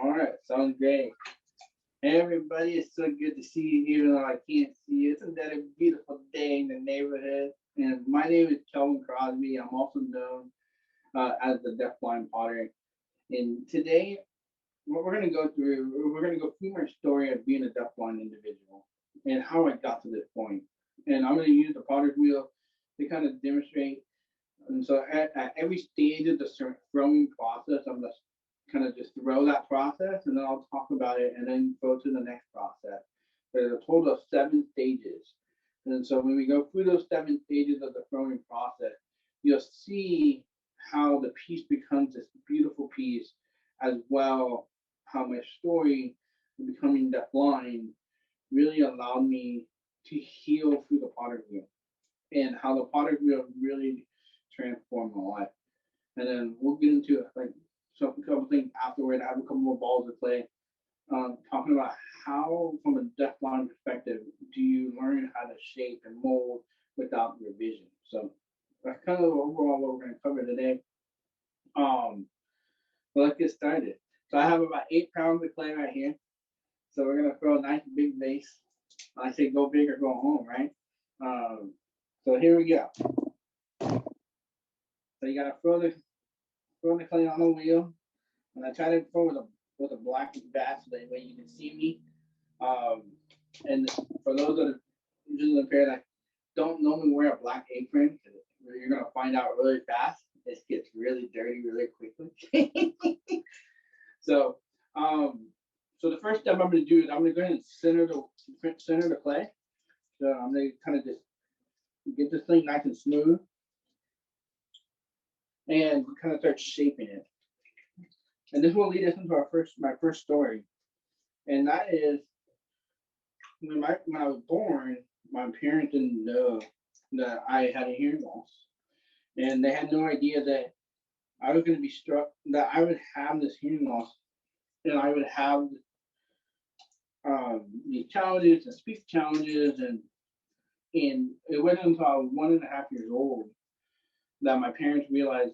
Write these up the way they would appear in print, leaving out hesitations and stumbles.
All right, sounds great. Hey everybody, it's so good to see you even though I can't see you. Isn't that a beautiful day in the neighborhood? And my name is Kelvin Crosby. I'm also known as the Deafblind Potter. And today, what we're going to go through my story of being a deafblind individual and how I got to this point. And I'm going to use the Potter's Wheel to kind of demonstrate. And so at every stage of the throwing process, I'm going to kind of just throw that process and then I'll talk about it and then go to the next process. There's a total of 7 stages. And so when we go through those 7 stages of the throwing process, you'll see how the piece becomes this beautiful piece, as well how my story of becoming deafblind really allowed me to heal through the Potter's Wheel and how the Potter's Wheel really transformed my life. And then we'll get into like some couple things afterward. I have a couple more balls to play, talking about how, from a deafblind perspective, do you learn how to shape and mold without your vision. So that's kind of overall what we're going to cover today. But let's get started. So I have about 8 pounds of clay right here. So we're gonna throw a nice big vase. I say go big or go home, right? So here we go. So you gotta throw the clay on the wheel, and I try to throw with a black bat so that way you can see me. Um, and for those that are visually impaired, I don't normally wear a black apron because you're gonna find out really fast. This gets really dirty really quickly. So, so the first step I'm going to do is I'm going to go ahead and center the clay. So I'm going to kind of just get this thing nice and smooth, and kind of start shaping it. And this will lead us into my first story, and that is when I was born, my parents didn't know that I had a hearing loss, and they had no idea that I was going to be struck, that I would have this hearing loss, and I would have these challenges and speech challenges, and it wasn't until I was 1.5 years old that my parents realized,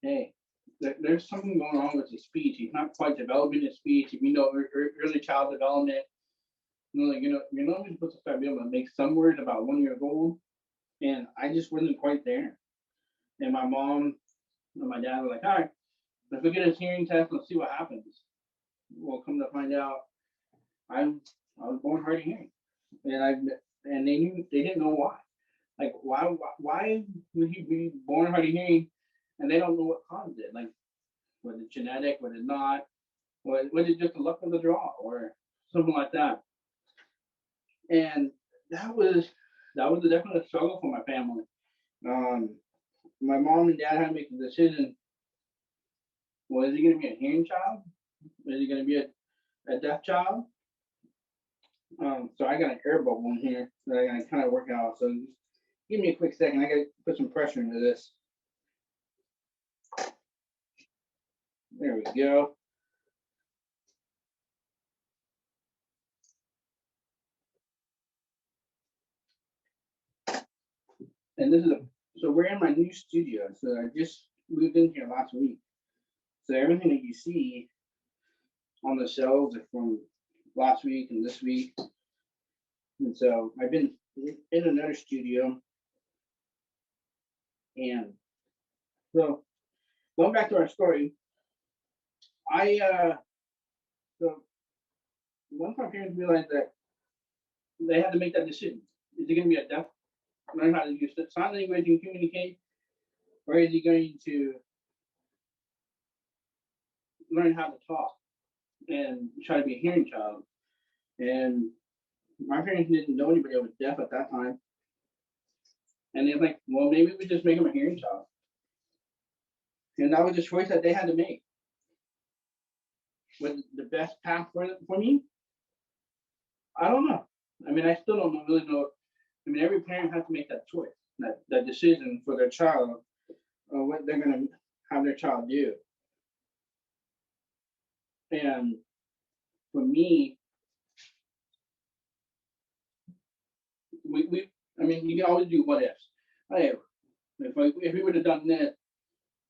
hey, there's something going on with his speech. He's not quite developing his speech. If you know early child development, you're not supposed to start being able to make some words about 1 year old, and I just wasn't quite there. And my mom and my dad were like, all right, let's go get his hearing test. Let's see what happens. Well, come to find out, I was born hard of hearing, and they didn't know why. Like why would he be born hard of hearing, and they don't know what caused it? Like was it genetic? Was it not? Was it just the luck of the draw or something like that? And that was a definite struggle for my family. Um, my mom and dad had to make the decision: was he going to be a hearing child? Was he going to be a deaf child? So I got an air bubble in here that I gotta kind of work out. So just give me a quick second. I gotta put some pressure into this. There we go. And so we're in my new studio. So I just moved in here last week. So everything that you see on the shelves are from last week and this week. And so I've been in another studio. And so going back to our story, I so once my parents realized that they had to make that decision. Is he gonna be a deaf, learn how to use sign language and communicate, or is he going to learn how to talk and try to be a hearing child? And my parents didn't know anybody that was deaf at that time. And they're like, well, maybe we just make him a hearing child. And that was the choice that they had to make. Was the best path for me? I don't know. I mean, I still don't really know. I mean, every parent has to make that choice, that decision for their child, what they're going to have their child do. And for me, I mean, you can always do what ifs. Hey, if we would have done this,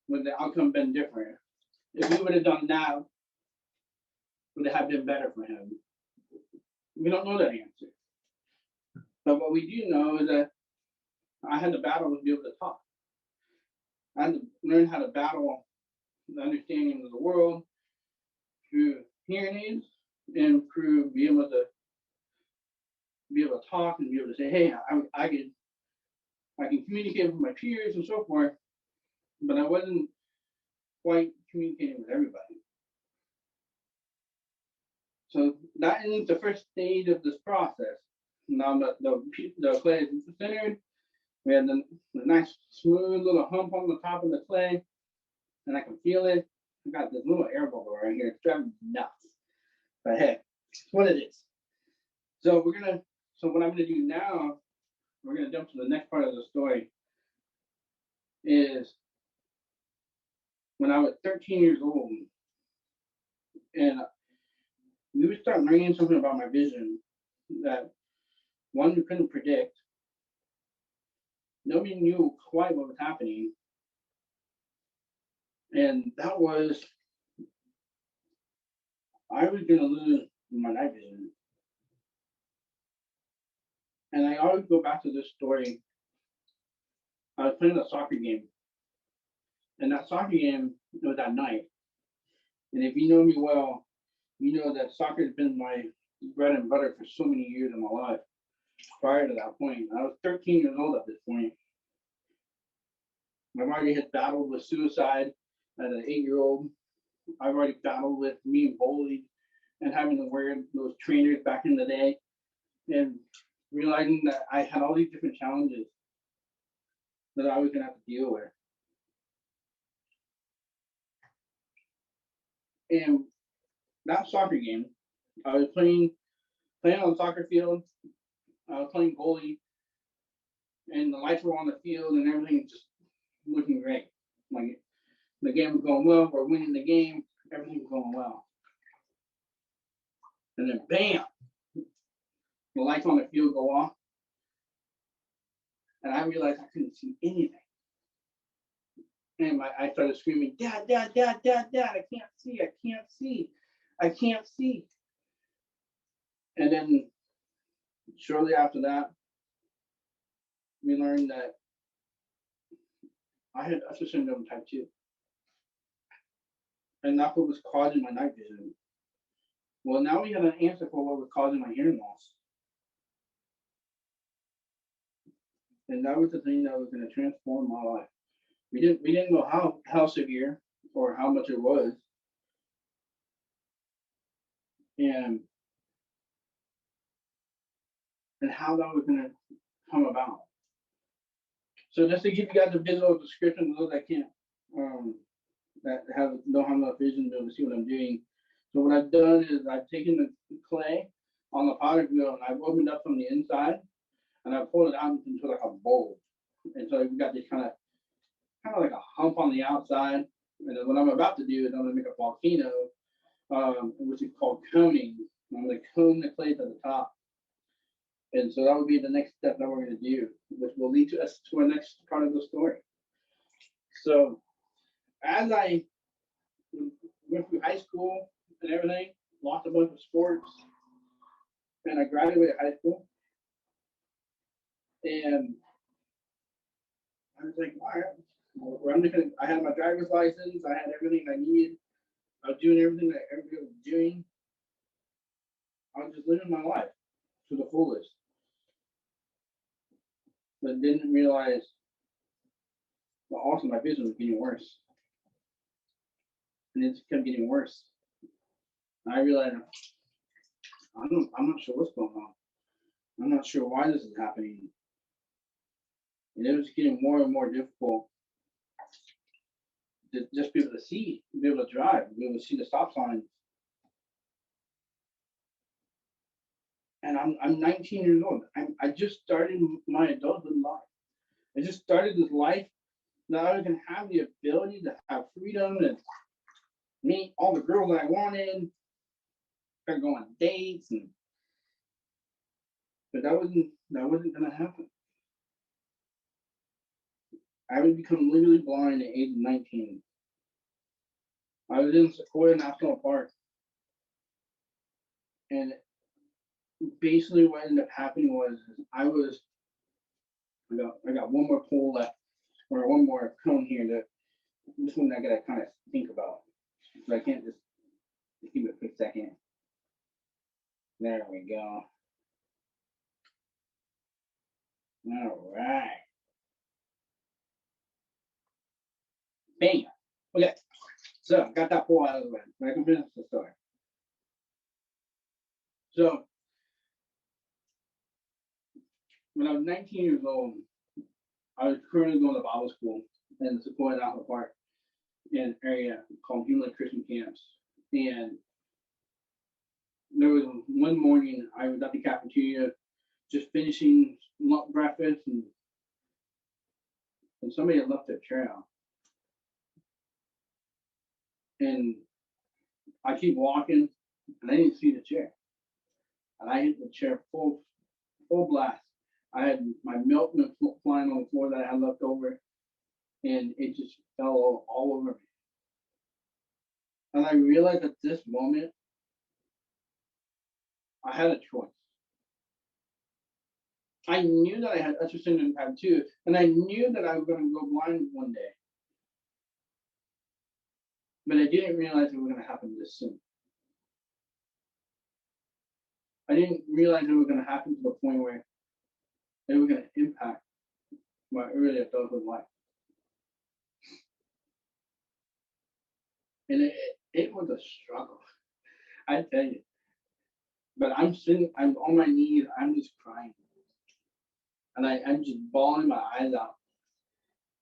would the outcome been different? If we would have done that, would it have been better for him? We don't know that answer. But what we do know is that I had to battle to be able to talk. I had to learn how to battle the understanding of the world through hearing aids and through be able to talk and be able to say, hey, I can communicate with my peers and so forth, but I wasn't quite communicating with everybody. So that is the first stage of this process. Now the clay is centered. We have the nice smooth little hump on the top of the clay, and I can feel it. I got this little air bubble right here. It's driving me nuts. But hey, it's what it is. So what I'm gonna do now, we're gonna jump to the next part of the story. Is when I was 13 years old, and we would start learning something about my vision that one we couldn't predict. Nobody knew quite what was happening, and that was I was gonna lose my night vision. And I always go back to this story. I was playing a soccer game, and that soccer game was at night. And if you know me well, you know that soccer has been my bread and butter for so many years in my life. Prior to that point, I was 13 years old at this point. I've already had battled with suicide as an 8-year-old. I've already battled with being bullied and having to wear those trainers back in the day, and realizing that I had all these different challenges that I was gonna have to deal with. And that soccer game, I was playing on the soccer field. I was playing goalie, and the lights were on the field, and everything just looking great. Like the game was going well. We're winning the game. Everything was going well. And then, bam! The lights on the field go off, and I realized I couldn't see anything. And I started screaming, "Dad, Dad, Dad, Dad, Dad! I can't see! I can't see! I can't see!" And then, shortly after that, we learned that I had Usher syndrome type 2, and that's what was causing my night vision. Well, now we have an answer for what was causing my hearing loss, and that was the thing that was going to transform my life. We didn't know how severe or how much it was, and how that was going to come about. So just to give you guys a visual description, those that can't that don't have enough vision to be able to see what I'm doing. So what I've done is I've taken the clay on the pottery wheel and I've opened up from the inside and I've pulled it out into like a bowl. And so we've got this kind of like a hump on the outside. And then what I'm about to do is I'm gonna make a volcano, which is called coning. I'm gonna cone the clay to the top. And so that would be the next step that we're gonna do, which will lead to us to our next part of the story. So as I went through high school and everything, lost a bunch of sports, and I graduated high school, and I was like, all right, well, I had my driver's license, I had everything I needed, I was doing everything that everybody was doing. I was just living my life to the fullest, but didn't realize that also my vision was getting worse, and it just kept getting worse. And I realized I'm not sure what's going on. I'm not sure why this is happening, and it was getting more and more difficult to just be able to see, be able to drive, be able to see the stop signs. And I'm 19 years old. I just started my adulthood life. I just started this life that I was gonna have the ability to have freedom and meet all the girls that I wanted, start going on dates, and but that wasn't gonna happen. I would become legally blind at age 19. I was in Sequoia National Park, And basically, what ended up happening was I got one more pole left, or one more cone here. That this one I gotta kind of think about. So I can't just give it a quick second. There we go. All right. Bam. Okay. So got that pole out of the way. I can finish the story. So when I was 19 years old, I was currently going to Bible school in the Sequoia National Park in an area called Human Christian Camps. And there was one morning I was at the cafeteria just finishing breakfast, and somebody had left their chair out. And I keep walking, and I didn't see the chair. And I hit the chair full blast. I had my milk flying on the floor that I had left over, and it just fell all over me. And I realized at this moment, I had a choice. I knew that I had Usher syndrome type 2, and I knew that I was going to go blind one day. But I didn't realize it was going to happen this soon. I didn't realize it was going to happen to the point where it was going to impact my early adulthood life. And it was a struggle, I tell you. But I'm on my knees, I'm just crying. And I'm just bawling my eyes out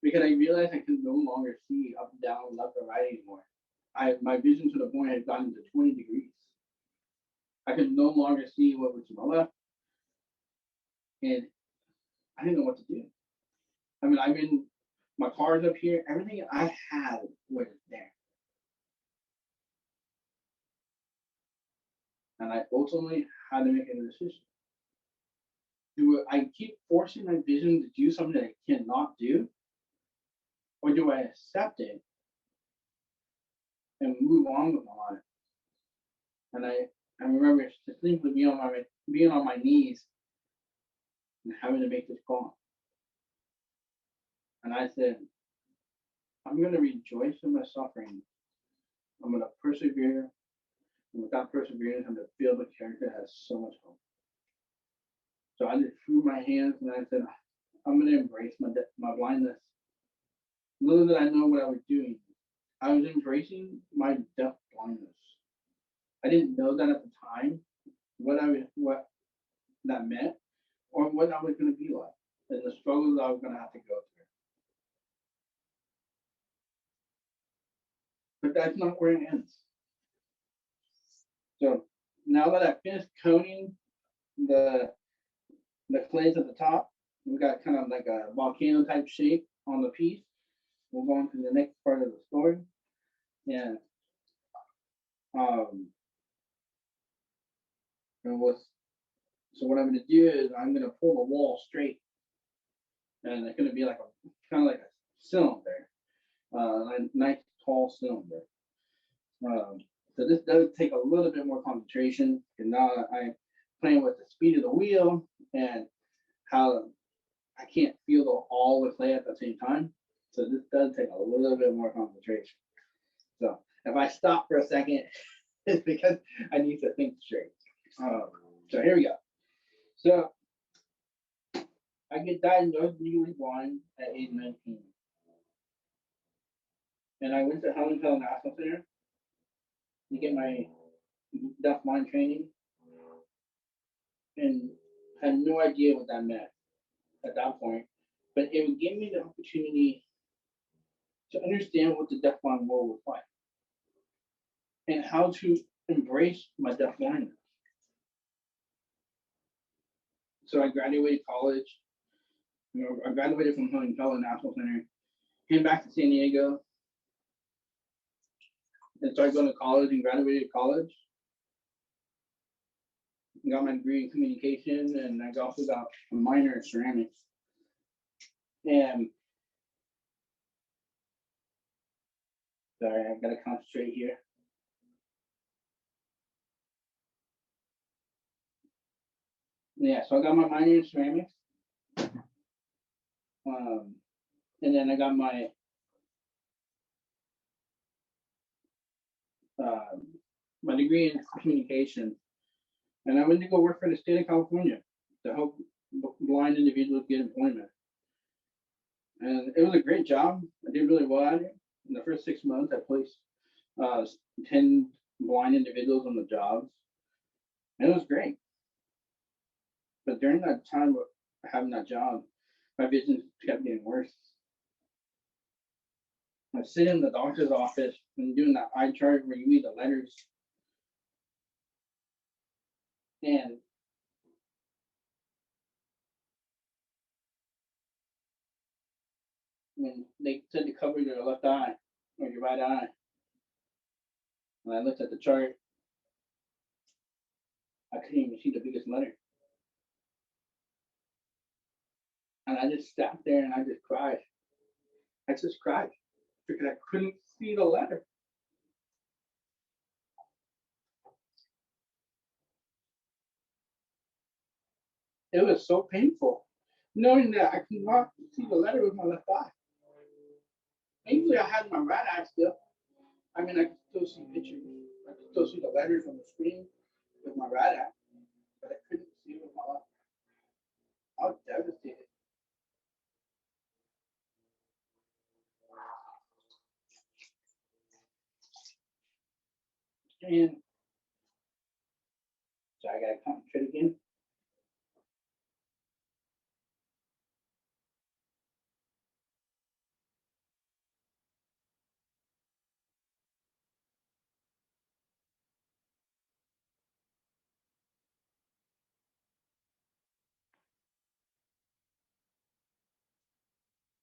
because I realized I could no longer see up, down, left, or right anymore. My vision to the point had gotten to 20 degrees. I could no longer see what was to my left, and I didn't know what to do. I mean, my car's up here, everything I had was there. And I ultimately had to make a decision. Do I keep forcing my vision to do something that I cannot do? Or do I accept it and move on with my life? And I remember distinctly being on my knees and having to make this call. And I said, I'm going to rejoice in my suffering. I'm going to persevere. And with that perseverance, I'm going to build a character that has so much hope. So I just threw my hands and I said, I'm going to embrace my blindness. Little did I know what I was doing. I was embracing my deaf blindness. I didn't know that at the time what that meant or what I was going to be like and the struggles I was going to have to go through. But that's not where it ends. So now that I finished coating the clays at the top, we got kind of like a volcano type shape on the piece. We'll go on to the next part of the story. And and so what I'm going to do is I'm going to pull the wall straight, and it's going to be like a kind of like a cylinder, a nice tall cylinder. So this does take a little bit more concentration, and now I'm playing with the speed of the wheel and how I can't feel all the clay at the same time. So this does take a little bit more concentration. So if I stop for a second, it's because I need to think straight. So here we go. So I get diagnosed legally blind at age 19. And I went to Helen Keller National Center to get my deafblind training and had no idea what that meant at that point. But it would give me the opportunity to understand what the deafblind world was like and how to embrace my deafblindness. So I graduated college. I graduated from Helen Keller National Center, came back to San Diego, and started going to college and graduated college. Got my degree in communication, and I also got a minor in ceramics. And sorry, I gotta concentrate here. Yeah, so I got my minor in ceramics, um, and then I got uh, my degree in communication, and I went to go work for the state of California to help blind individuals get employment. And it was a great job. I did really well at it. In the first 6 months, I placed uh, 10 blind individuals on the jobs. And it was great. But during that time of having that job, my vision kept getting worse. I sit in the doctor's office and doing that eye chart where you read the letters. And when they said to cover your left eye or your right eye, and I looked at the chart, I couldn't even see the biggest letter. And I just sat there and I just cried. I just cried because I couldn't see the letter. It was so painful knowing that I could not see the letter with my left eye. Thankfully, I had my right eye still. I mean, I could still see pictures. I could still see the letters on the screen with my right eye, but I couldn't see it with my left. I was devastated. And so I got to concentrate again.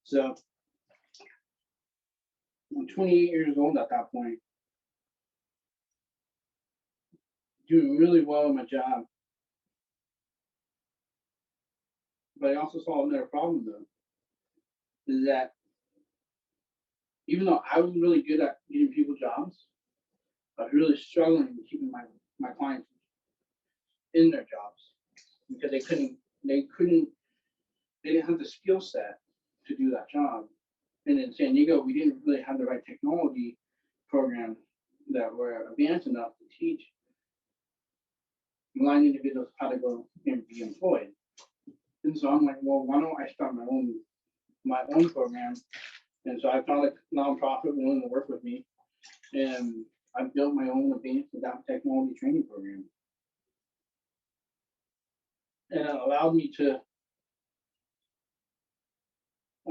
So I'm 28 years old at that point, doing really well in my job. But I also saw another problem though, is that even though I was really good at getting people jobs, I was really struggling with keeping my clients in their jobs because they couldn't they didn't have the skill set to do that job. And in San Diego, we didn't really have the right technology programs that were advanced enough to teach blind individuals how to go and be employed. And so I'm like, well, why don't I start my own program? And so I found a nonprofit willing to work with me, and I built my own advanced adaptive technology training program, and it allowed me to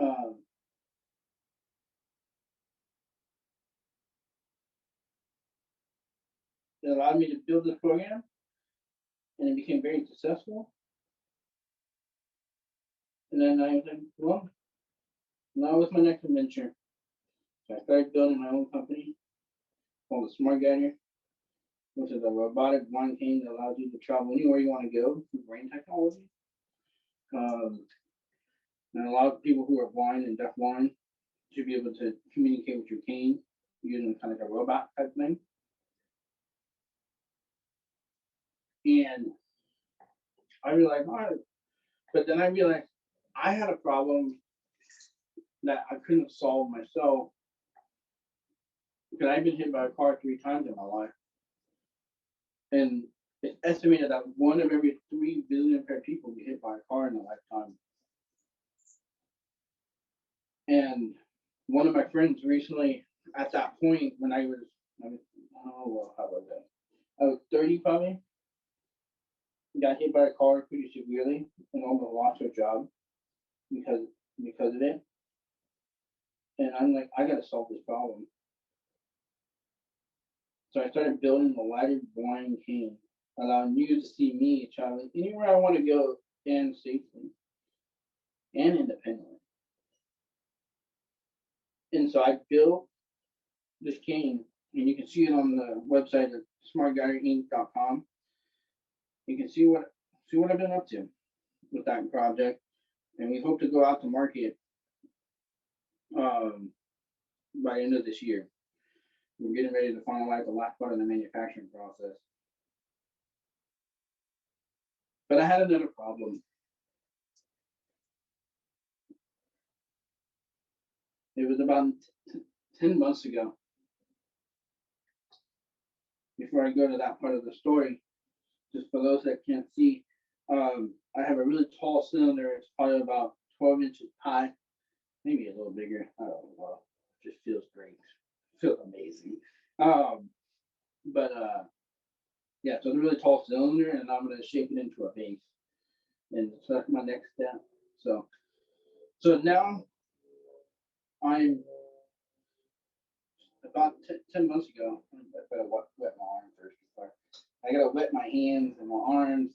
uh, build this program, and it became very successful. And then I was like, well, now what's my next adventure? So I started building my own company called the Smart Guider, which is a robotic blind cane that allows you to travel anywhere you want to go through brain technology. Um, and a lot of people who are blind and deafblind should be able to communicate with your cane using kind of like a robot type thing. And I realized, all right, but then I realized I had a problem that I couldn't solve myself because I've been hit by a car 3 times in my life. And it's estimated that 1 of every 3 billion pair people get hit by a car in a lifetime. And one of my friends recently, at that point when I was oh, well, how was that? I was 30 probably, got hit by a car pretty severely and almost lost her job because because of it. And I'm like, I gotta solve this problem. So I started building the lighted blind cane, allowing you to see me traveling anywhere I want to go and safely and independently. And so I built this cane, and you can see it on the website at smartguiderinc.com. You can see what I've been up to with that project, and we hope to go out to market um, by the end of this year. We're getting ready to finalize the last part of the manufacturing process. But I had another problem. It was about 10 months ago. Before I go to that part of the story, just for those that can't see, I have a really tall cylinder. It's probably about 12 inches high, maybe a little bigger. I don't know. It just feels great. It feels amazing. Um, but yeah, so it's a really tall cylinder, and I'm gonna shape it into a base, and so that's my next step. So, so now I'm about 10 months ago. I gotta wet my arm first before I gotta wet my hands and my arms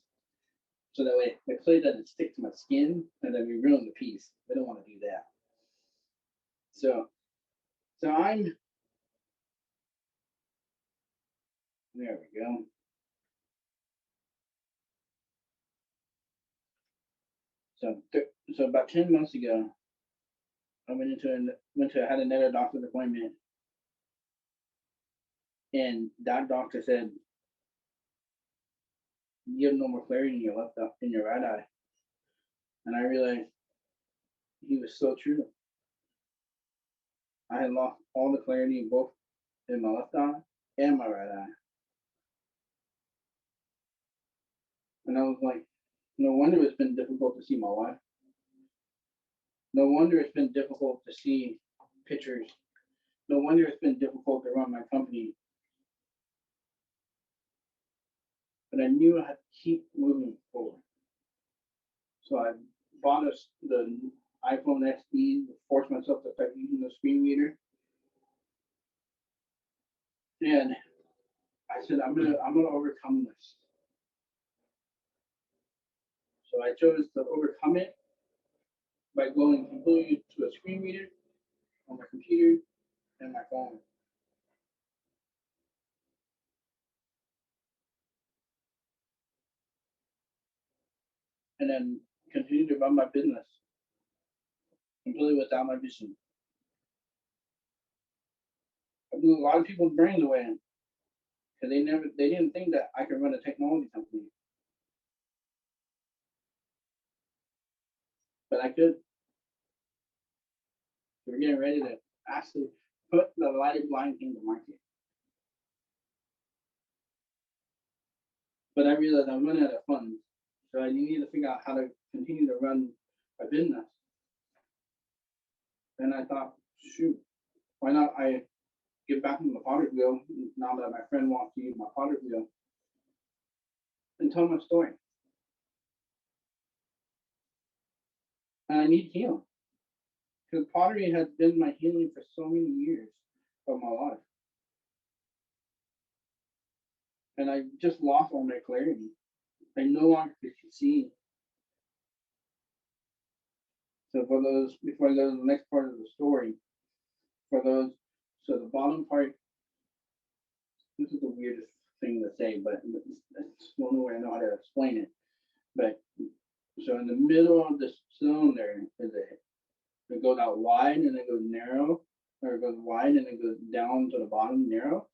so that way the clay doesn't stick to my skin and then we ruin the piece. I don't want to do that. So, so I'm there. We go. So, so about 10 months ago, I went to had another doctor's appointment, and that doctor said you have no more clarity in your left eye, in your right eye, and I realized he was so true. I had lost all the clarity in both in my left eye and my right eye, and I was like, no wonder it's been difficult to see my wife. No wonder it's been difficult to see pictures. No wonder it's been difficult to run my company. But I knew I had to keep moving forward. So I bought the iPhone XD to force myself to start using the screen reader. And I said, I'm gonna overcome this. So I chose to overcome it by going completely to a screen reader on my computer and my phone. And then continue to run my business completely without my vision. I blew a lot of people's brains away because they didn't think that I could run a technology company. But I could. We're getting ready to actually put the lighted blind thing to market. But I realized I'm running out of funds. So I need to figure out how to continue to run a business. And I thought, shoot, why not I get back into the pottery wheel now that my friend wants to use my pottery wheel and tell my story. And I need healing. Because pottery has been my healing for so many years of my life. And I just lost all my clarity. I no longer could see. So for those, before I go to the next part of the story, for those, so the bottom part, this is the weirdest thing to say, but it's the only way I know how to explain it. But so in the middle of the cylinder is it goes out wide and it goes narrow, or it goes wide and it goes down to the bottom narrow,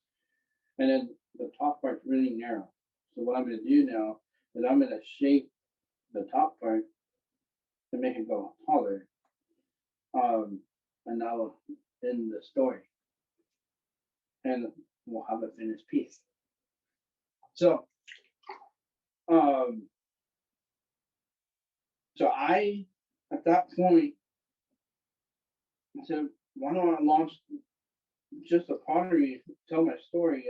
and then the top part's really narrow. So what I'm going to do now is I'm going to shape the top part to make it go taller, and that will end the story, and we'll have a finished piece. So, um, so I at that point I said, why don't I launch just a pottery, tell my story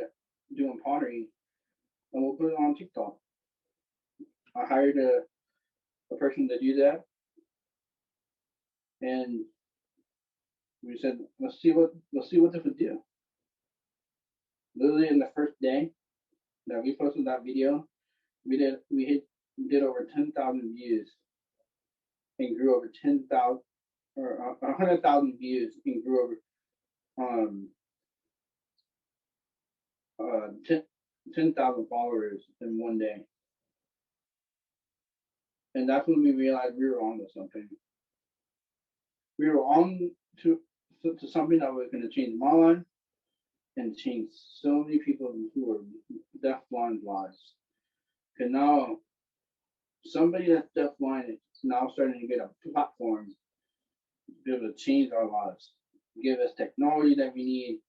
doing pottery, and we'll put it on TikTok. I hired a person to do that, and we said, let's see what this would do. Literally in the first day that we posted that video, we did over 10,000 views and grew over 10,000 or 100,000 views and grew over um 10,000 followers in one day. And that's when we realized we were on to something. We were on to something that was going to change my life and change so many people who were deaf blind lives. And now somebody that's deafblind is now starting to get a platform to be able to change our lives, give us technology that we need,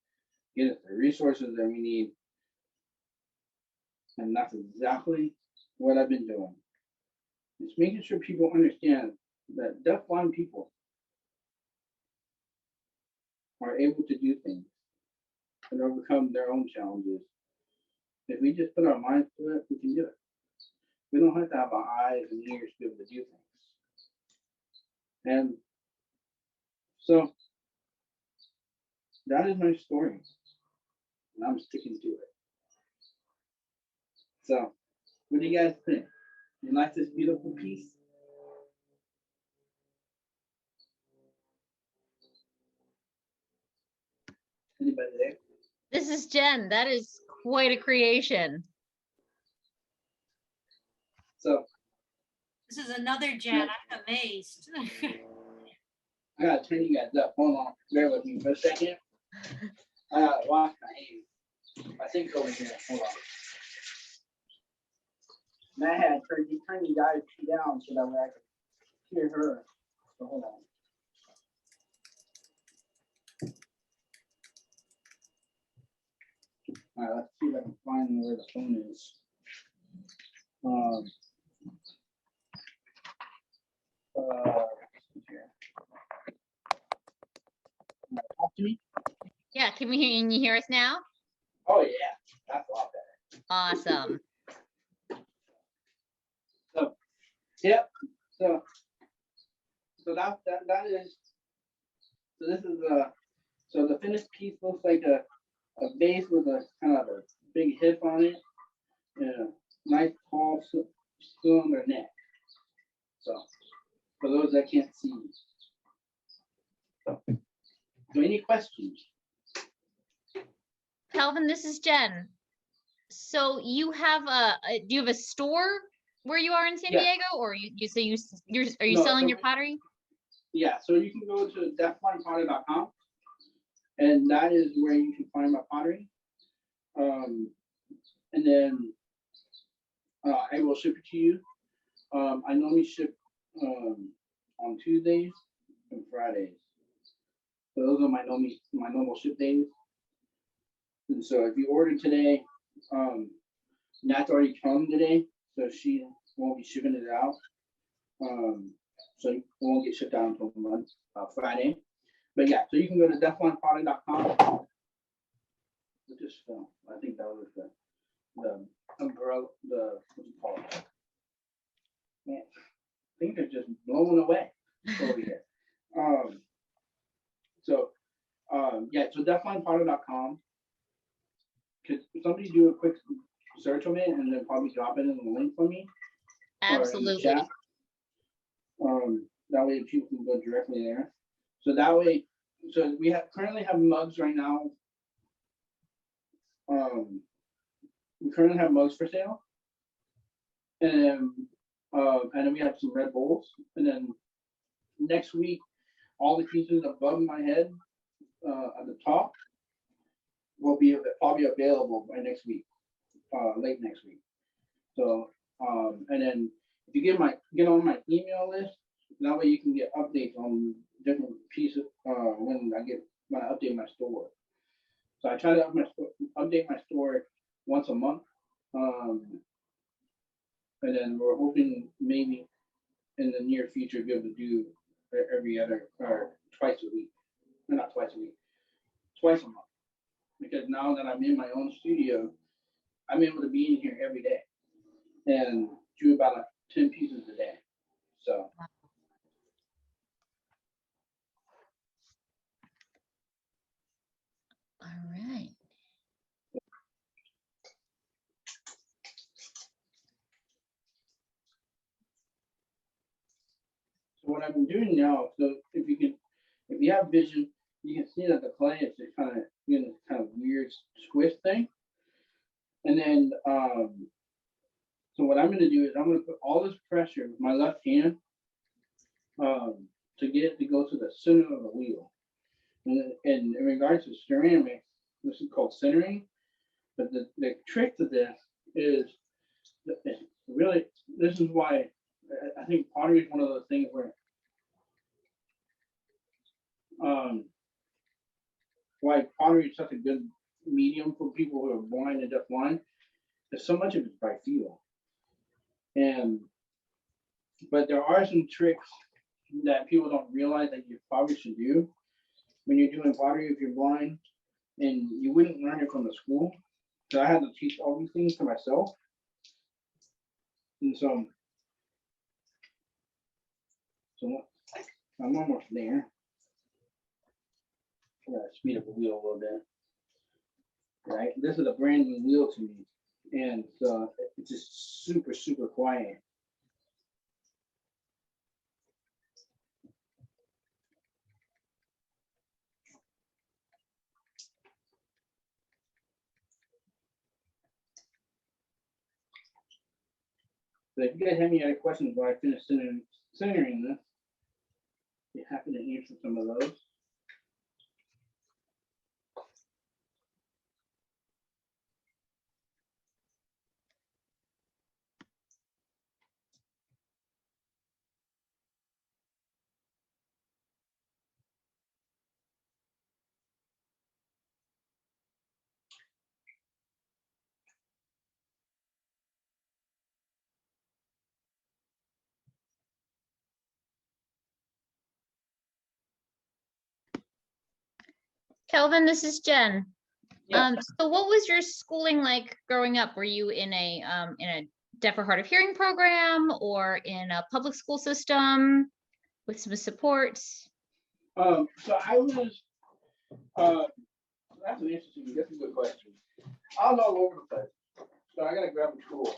get us the resources that we need, and that's exactly what I've been doing. It's making sure people understand that deafblind people are able to do things and overcome their own challenges. If we just put our minds to it, we can do it. We don't have to have our eyes and ears to be able to do things. And so that is my story, and I'm sticking to it. So, what do you guys think? You like this beautiful piece? Anybody there? This is Jen. That is quite a creation. So, This is another Jen. I'm amazed. I gotta turn you guys up. Hold on, bear with me for a second. I gotta wash my hands. I think over here. Hold on. Matt had turn you guys down so that way I could hear her. So hold on. All right, let's see if I can find where the phone is. Here. Talk to me. Yeah, can you hear us now? Oh yeah, that's a lot better. Awesome. So, yep. So that is. So this is so the finished piece looks like a base with a kind of a big hip on it, and a nice tall cylinder neck. So for those that can't see. So any questions? Calvin, this is Jen. So you have do you have a store where you are in San Diego, or are you selling your pottery? Yeah, so you can go to deafblindpottery.com, and that is where you can find my pottery. And then I will ship it to you. I normally ship on Tuesdays and Fridays. So those are my normal ship days. And so if you order today, Nat's already come today, so she won't be shipping it out. So it won't get shipped out until Friday. But yeah, so you can go to deafblindpottery.com. Just I think that was the umbrella, what's it called? Man, things are just blowing away over here. Yeah, so deafblindpottery.com. Could somebody do a quick search of it and then probably drop it in the link for me? Absolutely. Or in the chat? That way people can go directly there. So that way, so we currently have mugs right now. We currently have mugs for sale, and then we have some red bowls, and then next week, all the pieces above my head at the top will be probably available by next week, late next week. So and then if you get on my email list, that way you can get updates on different pieces when I update my store. So I try to update my store once a month, and then we're hoping maybe in the near future be able to do every other or twice a week, not twice a week, twice a month. Because now that I'm in my own studio, I'm able to be in here every day and do about 10 pieces a day. So. All right. So what I've been doing now, so if you have vision, you can see that the clay is just kind of doing this kind of weird squish thing. And then, so what I'm going to do is I'm going to put all this pressure with my left hand to get it to go to the center of the wheel. And in regards to ceramics, this is called centering. But the trick to this is really, this is why I think pottery is one of those things where why pottery is such a good medium for people who are blind and deafblind. Because so much of it's by feel, and but there are some tricks that people don't realize that you probably should do when you're doing pottery if you're blind, and you wouldn't learn it from the school. So I had to teach all these things to myself, and so I'm almost there. I'm gonna speed up the wheel a little bit. Right, this is a brand new wheel to me, and it's just super quiet. So if you guys have any other questions while I finish centering this, be happy to answer some of those. Kelvin, this is Jen. Yeah. So what was your schooling like growing up? Were you in a deaf or hard of hearing program or in a public school system with some support? So I was. That's an interesting. That's a good question. I was all over the place, so I gotta grab a tool.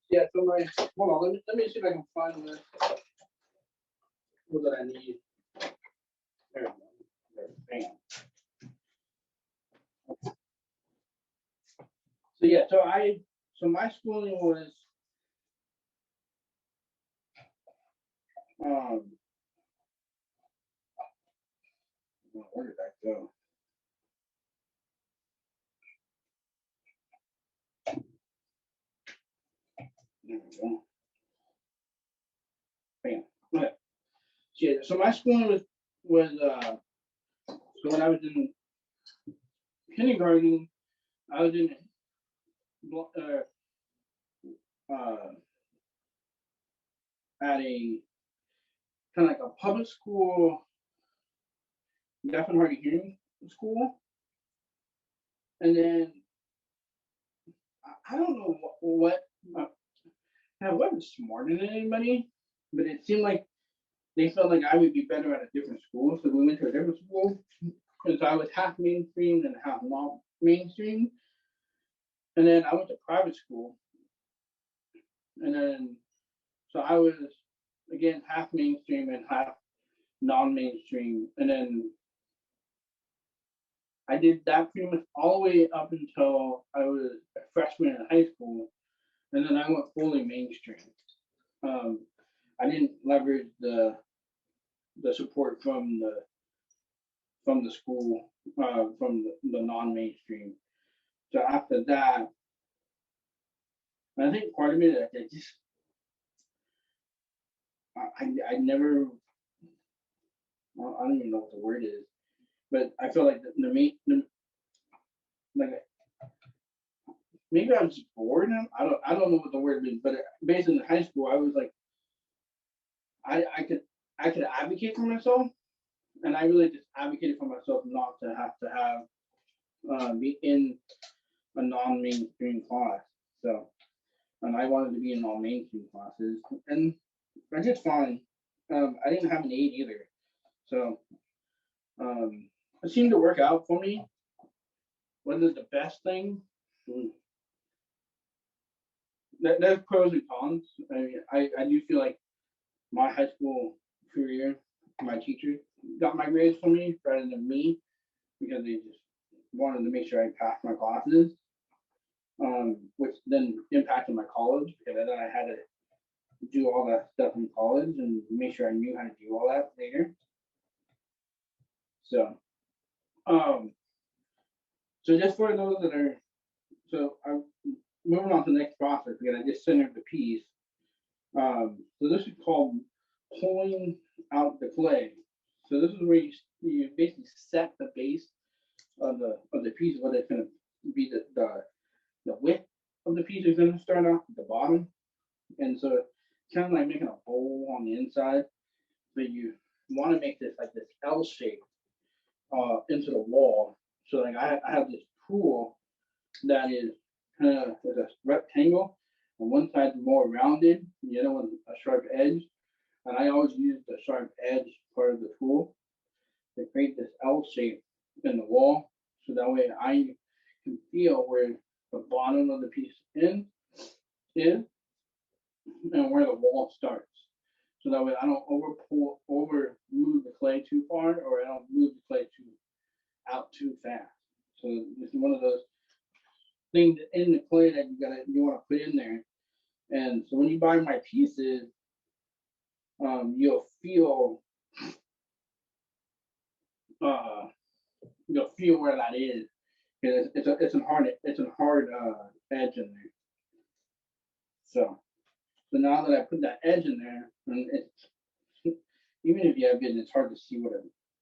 Yeah. So my hold on. Let me see if I can find this. What that I need. There we go. There, bam. So yeah. So my schooling was where did that go? There we go. Bam. Okay. So, yeah, so my schooling was so when I was in kindergarten, I was in uh, at a kind of like a public school, deaf and hard of hearing school, and then I don't know what I wasn't smarter than anybody, but it seemed like they felt like I would be better at a different school, so we went to a different school because I was half mainstream and half not mainstream, and then I went to private school, and then so I was again half mainstream and half non-mainstream, and then I did that pretty much all the way up until I was a freshman in high school, and then I went fully mainstream. Um, I didn't leverage the support from the school, from the non-mainstream. So after that, I think part of me that I just I never I don't even know what the word is, but I feel like the main like maybe I was bored. I don't know what the word means, but basically in high school I was like I I could advocate for myself, and I really just advocated for myself not to have be in a non-mainstream class. So, and I wanted to be in all mainstream classes, and I did fine. I didn't have an 8 either, so it seemed to work out for me. Whether the best thing, there's pros and cons. I mean, I do feel like my high school career, my teachers got my grades for me rather than me because they just wanted to make sure I passed my classes, which then impacted my college because then I had to do all that stuff in college and make sure I knew how to do all that later. So, um, so just for those that are, so I'm moving on to the next process because I just centered the piece. So this is called pulling out the clay. So this is where you basically set the base of the piece, what it's going to be the width of the piece is going to start off at the bottom, and so it's kind of like making a bowl on the inside. But you want to make this like this L shape into the wall. So like I have this tool that is kind of like a rectangle. On one side more rounded, the other one's a sharp edge. And I always use the sharp edge part of the tool to create this L shape in the wall. So that way I can feel where the bottom of the piece is and where the wall starts. So that way I don't over move the clay too far, or I don't move the clay out too fast. So it's one of those things in the clay that you want to put in there. And so when you buy my pieces, you'll feel uh, where that is. It's a hard edge in there. So now that I put that edge in there, and it's even if you have vision, it's hard to see what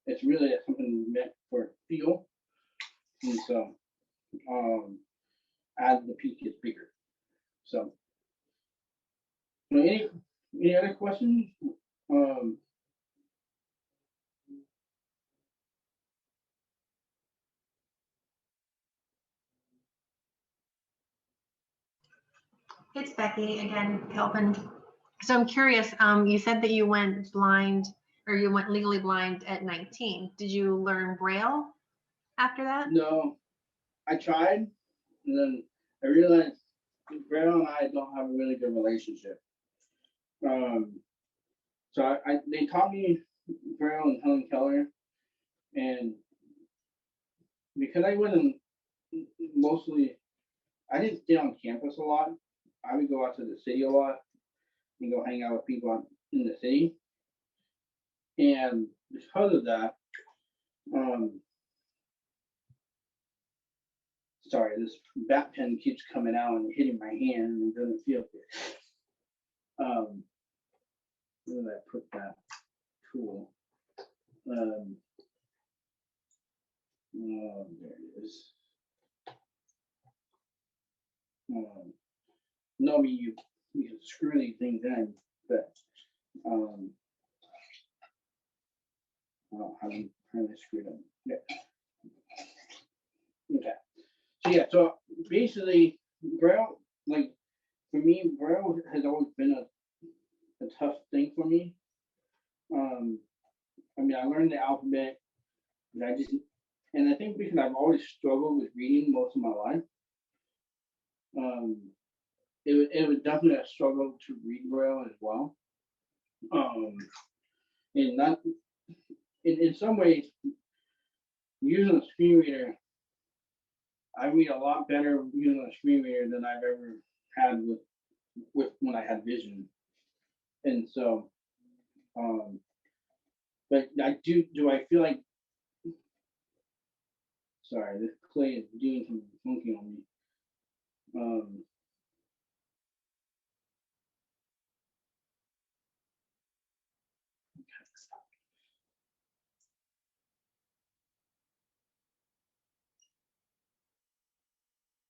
it's really something meant for feel. And so as the piece gets bigger. So any other questions? Um, It's Becky again, Kelvin. So I'm curious, you said that you went blind or you went legally blind at 19. Did you learn Braille after that? no, I tried, and then I realized Braille and I don't have a really good relationship. So they taught me Braille and Helen Keller, and because I wasn't mostly, I didn't stay on campus a lot. I would go out to the city a lot and go hang out with people in the city. And because of that, um, sorry, this bat pen keeps coming out and hitting my hand and it doesn't feel good. Where did I put that tool? Oh, there it is. No, you can screw these things in, but I don't know how to screw them. Yeah. Okay. So yeah, so basically Braille, like for me, Braille has always been a tough thing for me. I mean, I learned the alphabet, and I think because I've always struggled with reading most of my life, um, it was definitely a struggle to read Braille as well. Um, and not in some ways, using a screen reader, I read a lot better using a screen reader than I've ever had with when I had vision. And so, but do I feel like, sorry, this clay is doing something funky on me.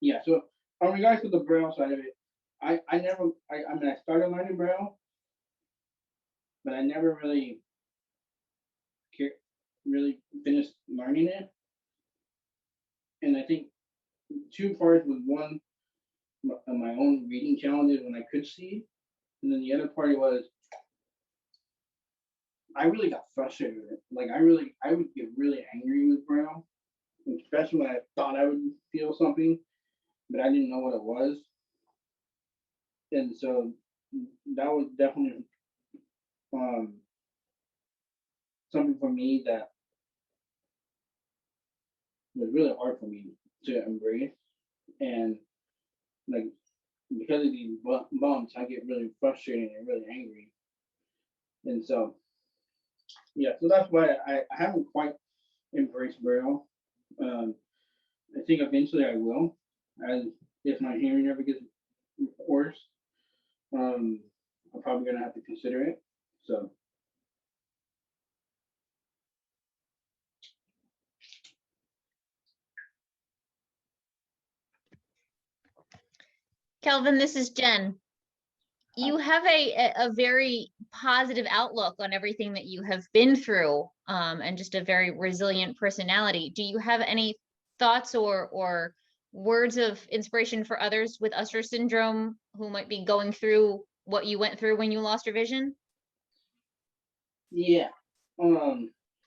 Yeah, so in regards to the Braille side of it, I never, I mean, I started learning Braille, but I never really finished learning it. And I think two parts was one, my own reading challenges when I could see, and then the other part was I really got frustrated with it. Like I would get really angry with Braille, especially when I thought I would feel something, but I didn't know what it was. And so that was definitely um, something for me that was really hard for me to embrace. And like because of these bumps, I get really frustrated and really angry. And so yeah, so that's why I haven't quite embrace Braille. I think eventually I will, as if my hearing ever gets worse. I'm probably gonna have to consider it. So Kelvin, this is Jen. You have a very positive outlook on everything that you have been through, and just a very resilient personality. Do you have any thoughts or words of inspiration for others with Usher syndrome who might be going through what you went through when you lost your vision? yeah. Let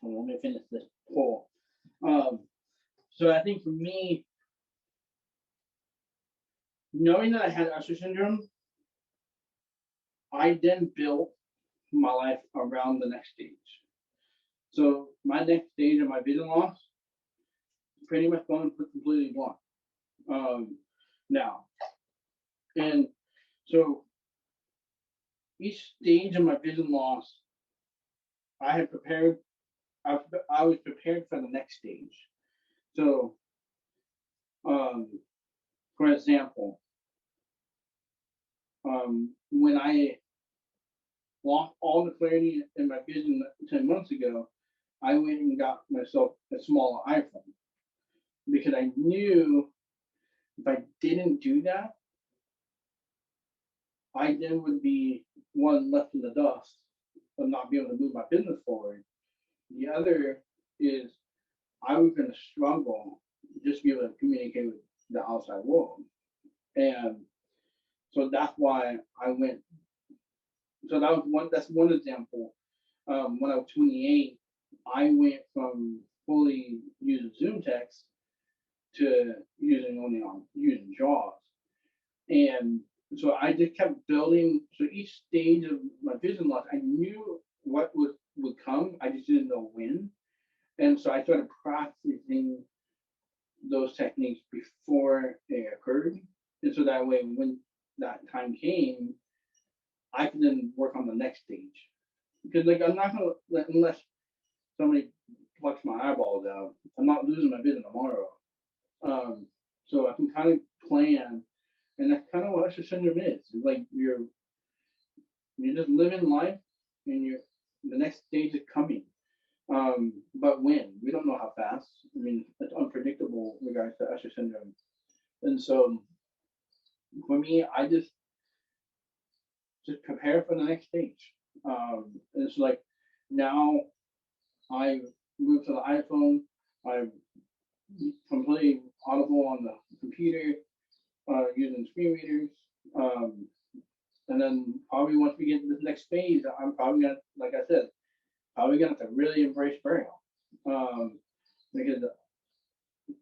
me finish this poll. So I think for me, knowing that I had Usher syndrome, I then built my life around the next stage. So my next stage of my vision loss, pretty much going completely blind. Now, and so each stage of my vision loss, I had prepared. I was prepared for the next stage. So, for example, when I lost all the clarity in my vision 10 months ago, I went and got myself a smaller iPhone because I knew if I didn't do that, I then would be one left in the dust of not being able to move my business forward. The other is I was going to struggle just to be able to communicate with the outside world. And so that's why I went. So that's one example. When I was 28, I went from fully using Zoom text to using JAWS. And so I just kept building. So each stage of my vision loss, I knew what would come. I just didn't know when. And so I started practicing those techniques before they occurred. And so that way, when that time came, I could then work on the next stage. Because like I'm not gonna unless somebody plucks my eyeballs out, I'm not losing my vision tomorrow. So I can kind of plan, and that's kind of what Usher syndrome is. It's like you're just living life, and the next stage is coming. But when we don't know how fast. I mean, it's unpredictable in regards to Usher syndrome. And so for me, I just prepare for the next stage. And it's like now I moved to the iPhone. I'm completely audible on the computer, using screen readers. Um, and then probably once we get to this next phase, I'm probably gonna, like I said, probably gonna have to really embrace Braille. Because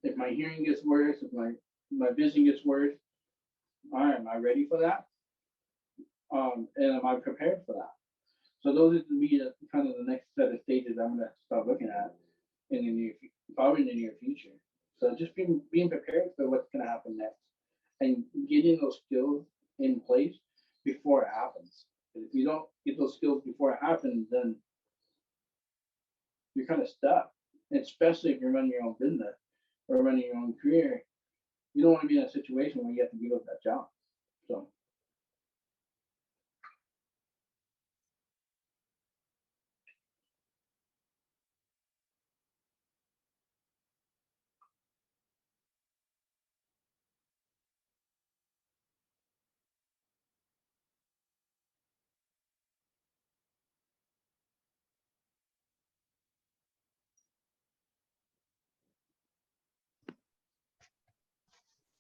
if my hearing gets worse, if my vision gets worse, all right, am I ready for that? And am I prepared for that? So those are to me kind of the next set of stages I'm gonna start looking at in the probably in the near future. So just being prepared for what's gonna happen next and getting those skills in place before it happens. And if you don't get those skills before it happens, then you're kind of stuck. And especially if you're running your own business or running your own career, you don't want to be in a situation where you have to give up that job. So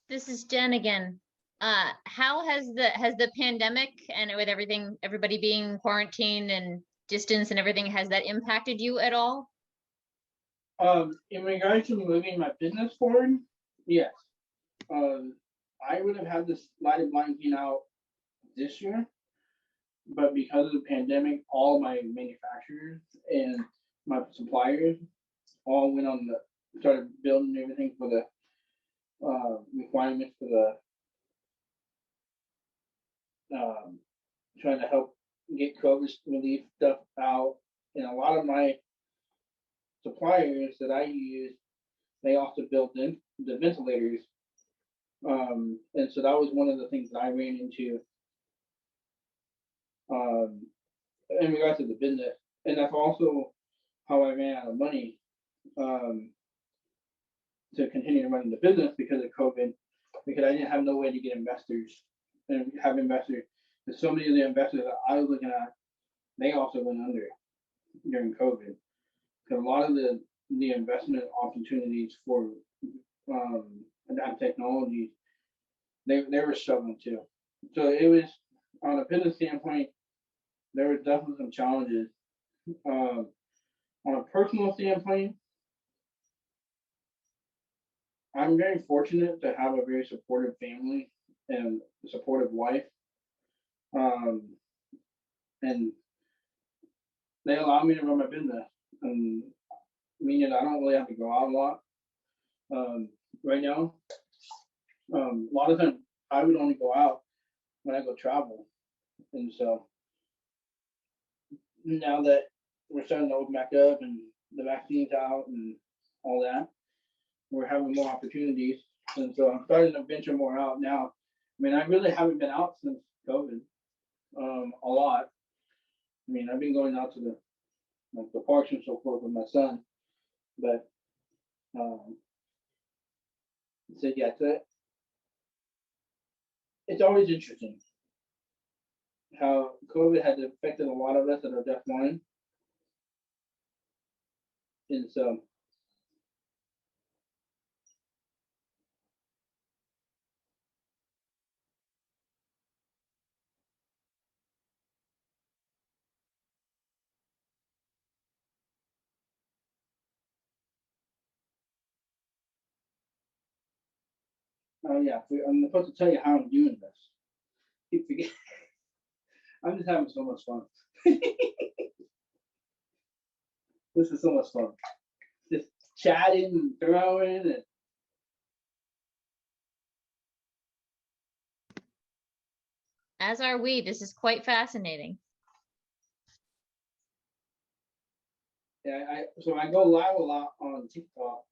This is Jen again. How has the pandemic and with everybody being quarantined and distance and everything, has that impacted you at all? in regards to moving my business forward, yes. I would have had this lighted blanking out this year, but because of the pandemic, all my manufacturers and my suppliers all went on the started building everything for the requirements for the trying to help get COVID relief stuff out, and a lot of my suppliers that I use, they also built in the ventilators. And so that was one of the things that I ran into um, in regards to the business. And that's also how I ran out of money um, to continue running the business because of COVID, because I didn't have no way to get investors and have investors. Because so many of the investors that I was looking at, they also went under during COVID. Because a lot of the investment opportunities for that technology, they were struggling too. So it was on a business standpoint, there were definitely some challenges. Um, on a personal standpoint, I'm very fortunate to have a very supportive family and a supportive wife. Um, and they allow me to run my business. And meaning I don't really have to go out a lot. Um, right now, a lot of times I would only go out when I go travel. And so now that we're starting to open back up and the vaccine's out and all that, we're having more opportunities. And so I'm starting to venture more out now. I mean, I really haven't been out since COVID a lot. I mean, I've been going out to the parks and so forth with my son, but um, so yeah, it's always interesting how COVID has affected a lot of us that are deafblind, and so yeah, I'm supposed to tell you how I'm doing this. Keep forget. I'm just having so much fun. This is so much fun. Just chatting and throwing and As are we. This is quite fascinating. yeah. So I go live a lot on TikTok,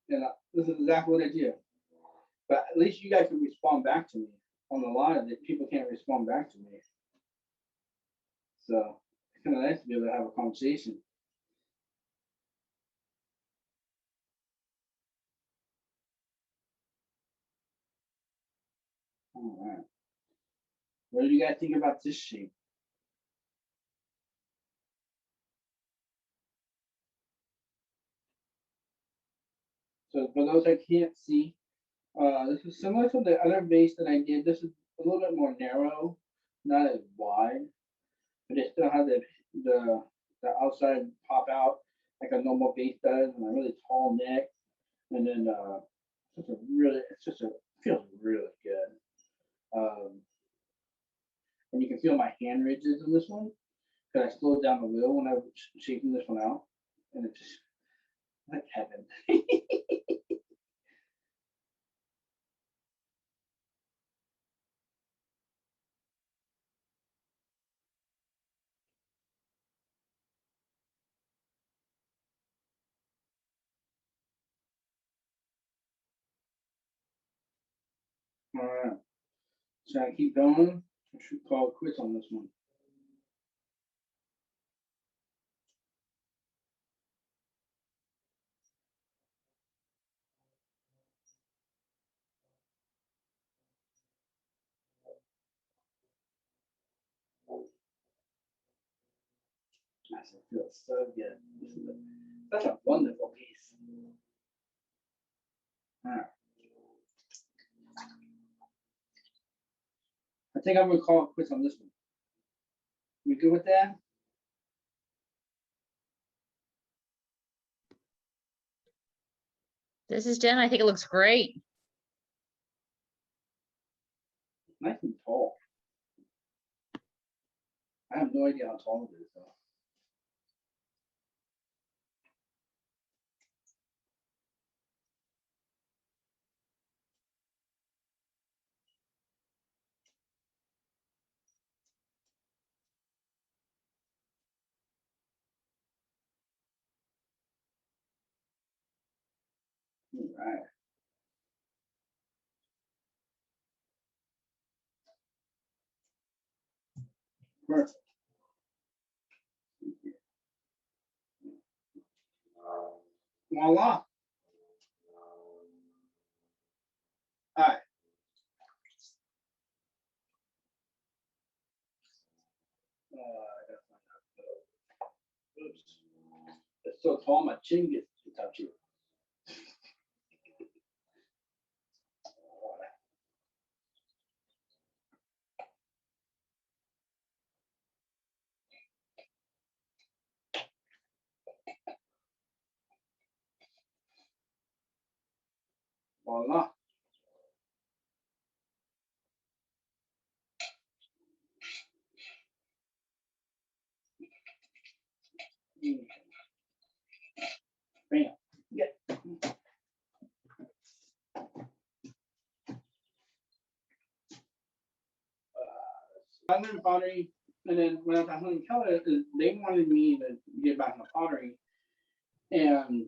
and this is exactly what I do. But at least you guys can respond back to me on the live that people can't respond back to me. So it's kind of nice to be able to have a conversation. All right. What do you guys think about this shape? So for those that can't see, this is similar to the other base that I did. This is a little bit more narrow, not as wide, but it still has the the outside pop out like a normal base does, and a really tall neck, and then it's just a feels really good. And you can feel my hand ridges in this one because I slowed down the wheel when I was shaking this one out, and it's just like heaven. All right, so I keep going. I should call it quits on this one. Gosh, it feels so good. This is such a wonderful piece. All right. I think I'm gonna call it quits on this one. We good with that? This is Jen. I think it looks great. Nice and tall. I have no idea how tall it is though. All right. Perfect. Voila. All right. Oops. It's so tall, my chin gets too touchy. Voila. Bam. Yeah. I learned pottery, and then when I was at Helen Keller, they wanted me to get back into pottery and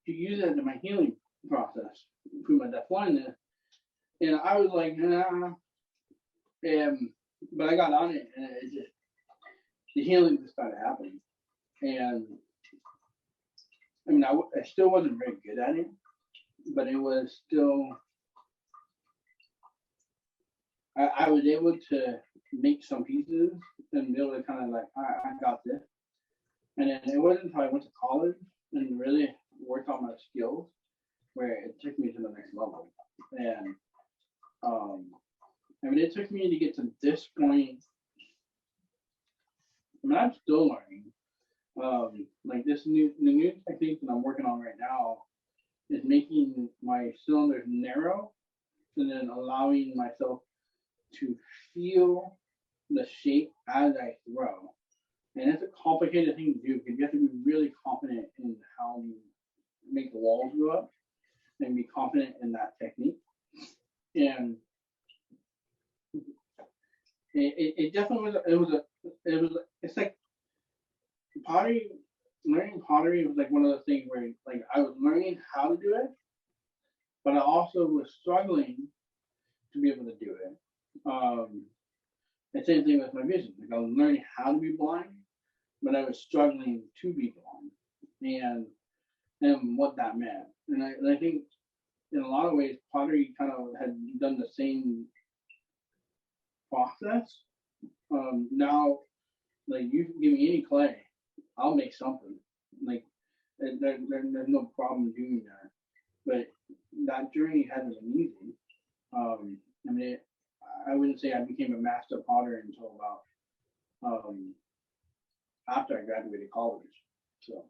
to use it in my healing process through my deaf blindness. And I was like, nah. But I got on it, and it just the healing just started happening. And I mean, I still wasn't very good at it, but it was still. I was able to make some pieces and be able to kind of like, I got this. And then it wasn't until I went to college and really worked on my skills where it took me to the next level. And I mean, it took me to get to this point. I mean, I'm still learning. Like the new technique that I'm working on right now is making my cylinders narrow and then allowing myself to feel the shape as I throw. And it's a complicated thing to do because you have to be really confident in how you make the walls go up and be confident in that technique. And it definitely it's like pottery, learning pottery was like one of those things where like I was learning how to do it, but I also was struggling to be able to do it. The same thing with my vision. Like I was learning how to be blind, but I was struggling to be blind and what that meant. And I think in a lot of ways, pottery kind of had done the same process. Now, like you can give me any clay, I'll make something. Like there's no problem doing that. But that journey hasn't been easy. I mean, I wouldn't say I became a master potter until about after I graduated college. So